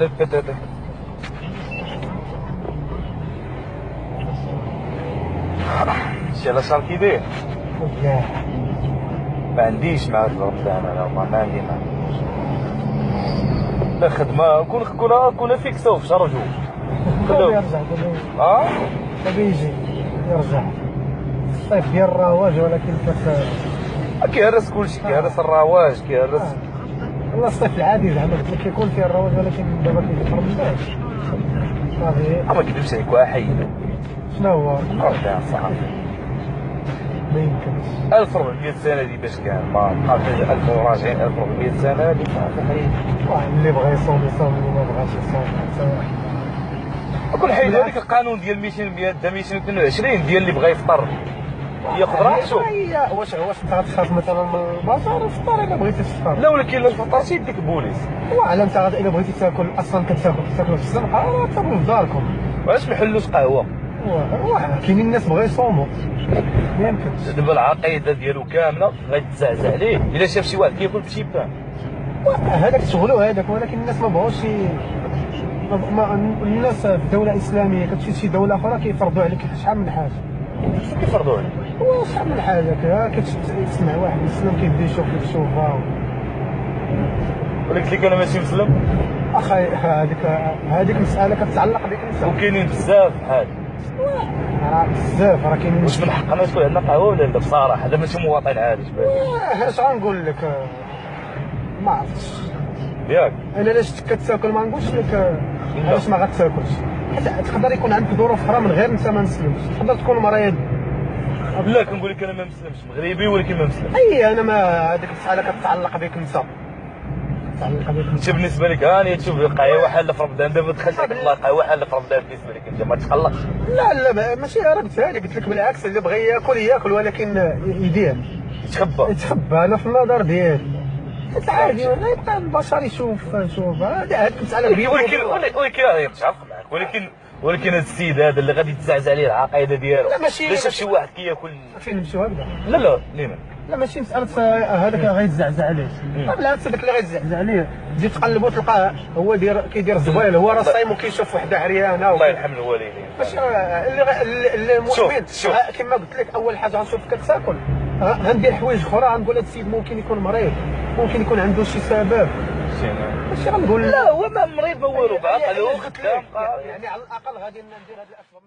على البتاتا. شي على شهر كي داير؟ ما عنديش مع رمضان انا ما عندي معاه. لا خدمة كون فيكسو في شهر جوج. يرجع بيجي يرجع الصيف ديال الرواج ولكن كيهرس كلشي، كيهرس الرواج كيهرس. والله الصيف العادي زعما قلت لك كيكون فيه الرواج ولكن دابا كيجي في رمضان صافي. ما كذبش عليك واحد. شنو هو؟ رمضان صافي. ما يمكنش 1400 سنة دي باش كان ما بقاش 1000 وراجعين 1400 سنة هادي واحد اللي بغى يصوم يصوم اللي ما بغاش يصوم حتى كل حيد هذاك القانون ديال 222 ديال اللي بغى يفطر ياخذ راحته. واش انت غتخاف مثلا من البازار وفطر الا بغيتي تفطر؟ لا ولكن الا فطرتي يديك البوليس. وعلى انت الا بغيتي تاكل اصلا كتاكل في الزنقه راه تاكل في داركم. وعلاش ما حلوش قهوه؟ كاينين الناس بغا يصوموا ما يمكنش. دابا العقيده ديالو كامله غيتزعزع عليه الا شاف شي واحد كياكل بشي بان. هذاك شغلو هذاك ولكن الناس ما بغاوش الناس في دوله اسلاميه كتمشي لشي دوله اخرى كيفرضوا عليك شحال من حاجه. شنو كيفرضوا عليك؟ شحال من حاجه كتسمع واحد مسلم كيبدا يشوف لك الشوفه ولكن اللي انا ماشي مسلم اخي هذيك مساله كتعلق بك انت. وكاينين بزاف بحال راه بزاف راه كاينين. واش من حقنا تكون عندنا قهوه ولا لا؟ بصراحه هذا ماشي مواطن عادي. اش غنقول لك ما عرفتش ياك انا علاش كتاكل ما نقولش لك علاش ما غتاكلش. تقدر يكون عندك ظروف اخرى من غير انت ما مسلمش. تقدر تكون مريض. لا كنقول لك انا ما مسلمش مغربي ولكن ما مسلمش. انا ما هذيك المساله كتعلق بك انت. انت بالنسبه لك هاني تشوف القهوه حاله في رمضان دابا دخلت لك الله القهوه حاله في رمضان بالنسبه لك انت ما تقلقش. لا ماشي ردتها لك قلت لك بالعكس اللي بغى ياكل ولكن يدير يتخبى. انا في النظر ديالي عادي يبقى البشر يشوف هذه مساله. ولكن تعرف معك ولكن هذا السيد هذا اللي غادي تزعزع عليه العقيده ديالو. لا ماشي لا شاف شي واحد كياكل فين نمشيو هكذا. لا لينا لا ماشي مساله هذاك غيتزعزع عليه. بالعكس هذاك اللي غيتزعزع عليه تجي تقلبو تلقاه هو كيدير الزبايل هو راه صايم وكيشوف وحده عريانه. الله يرحم الوالدين. باش المؤمن كما قلت لك اول حاجه غنشوفك كتاكل غندير حوايج اخرى غنقول هذا السيد ممكن يكون مريض ممكن يكون عنده شي سبب. ماشي غنقول لا هو ما مريض ما والو بعقله يعني على الاقل غادي ندير هذه الاسباب.